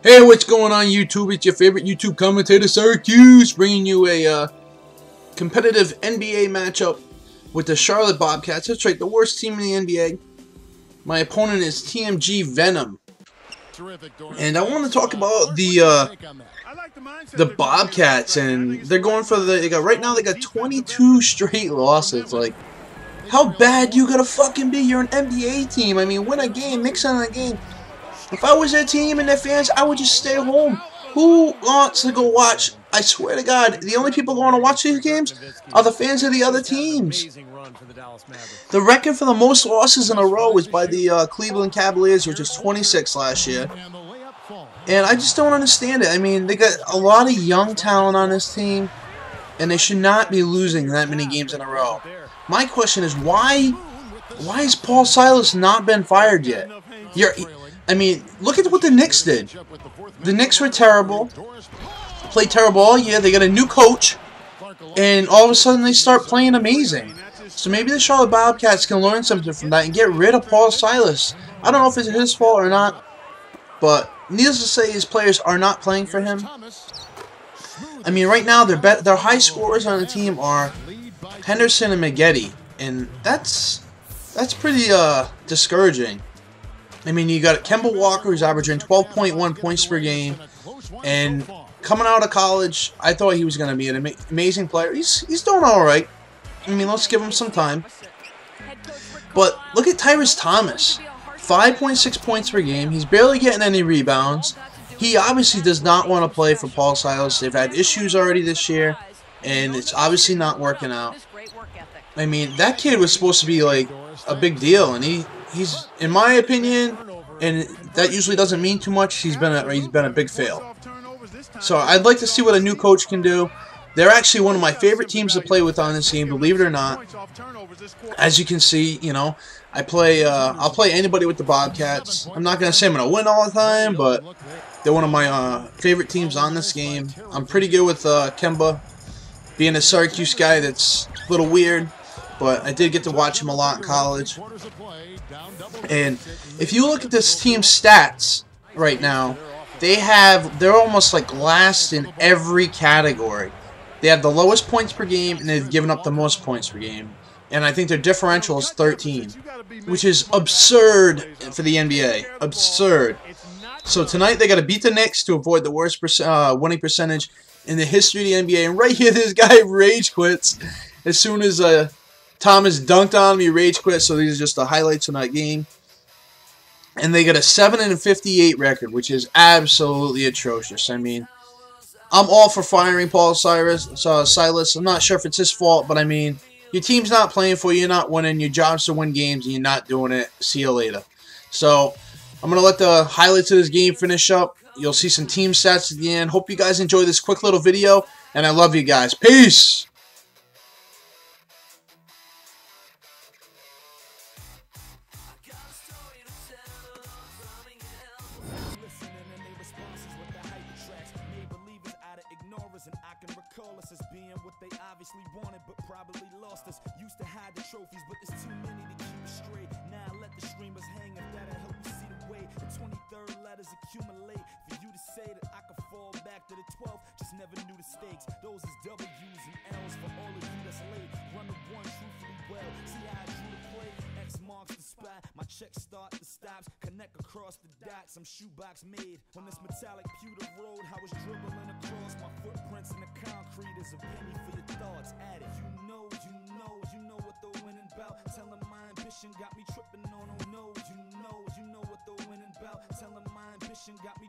Hey, what's going on YouTube? It's your favorite YouTube commentator, Syracuse, bringing you a competitive NBA matchup with the Charlotte Bobcats. That's right, the worst team in the NBA. My opponent is TMG Venom. And I want to talk about the Bobcats, and they're going for right now they got 22 straight losses. Like, how bad do you gotta fucking be? You're an NBA team. I mean, win a game, mix in a game. If I was their team and their fans, I would just stay home. Who wants to go watch? I swear to God, the only people going to watch these games are the fans of the other teams. The record for the most losses in a row is by the Cleveland Cavaliers, which was 26 last year. And I just don't understand it. I mean, they got a lot of young talent on this team, and they should not be losing that many games in a row. My question is, why has Paul Silas not been fired yet? I mean, look at what the Knicks did. The Knicks were terrible, played terrible all year. They got a new coach, and all of a sudden they start playing amazing. So maybe the Charlotte Bobcats can learn something from that and get rid of Paul Silas. I don't know if it's his fault or not, but needless to say, his players are not playing for him. I mean, right now their high scorers on the team are Henderson and McGetty, and that's pretty discouraging. I mean, you got Kemba Walker, who's averaging 12.1 points per game, and coming out of college, I thought he was going to be an amazing player. He's doing all right. I mean, let's give him some time. But look at Tyrese Thomas, 5.6 points per game. He's barely getting any rebounds. He obviously does not want to play for Paul Silas. They've had issues already this year, and it's obviously not working out. I mean, that kid was supposed to be like a big deal, and he's, in my opinion, and that usually doesn't mean too much, he's been a big fail. So I'd like to see what a new coach can do. They're actually one of my favorite teams to play with on this game, believe it or not. As you can see, you know, I'll play anybody with the Bobcats. I'm not going to say I'm going to win all the time, but they're one of my favorite teams on this game. I'm pretty good with Kemba. Being a Syracuse guy, that's a little weird, but I did get to watch him a lot in college. And if you look at this team's stats right now, they're almost like last in every category. They have the lowest points per game, and they've given up the most points per game. And I think their differential is 13, which is absurd for the NBA. Absurd. So tonight they got to beat the Knicks to avoid the worst winning percentage in the history of the NBA. And right here, this guy rage quits as soon as Thomas dunked on him. He rage quit. So these are just the highlights from that game. And they got a 7-58 record, which is absolutely atrocious. I mean, I'm all for firing Paul Silas. I'm not sure if it's his fault, but I mean, your team's not playing for you. You're not winning. Your job's to win games, and you're not doing it. See you later. So I'm going to let the highlights of this game finish up. You'll see some team stats at the end. Hope you guys enjoy this quick little video, and I love you guys. Peace! And I can recall us as being what they obviously wanted, but probably lost us. Used to hide the trophies, but there's too many to keep straight. Now I let the streamers hang, if that'll help you see the way. The 23rd letters accumulate for you to say that I could fall back to the 12th. Just never knew the stakes. Those is W's and L's for all of you that's late. Run the one truthfully well. See how I drew the play? X marks the spot. My checks start the stops. Connect across the dots. I'm shoebox made on this metallic pewter road. I was dribbling across my footprints in the concrete is a penny for your thoughts. Add it. You know what the winning bout. Tell them my ambition got me tripping on. Oh no, you know what the winning bout. Tell them my ambition got me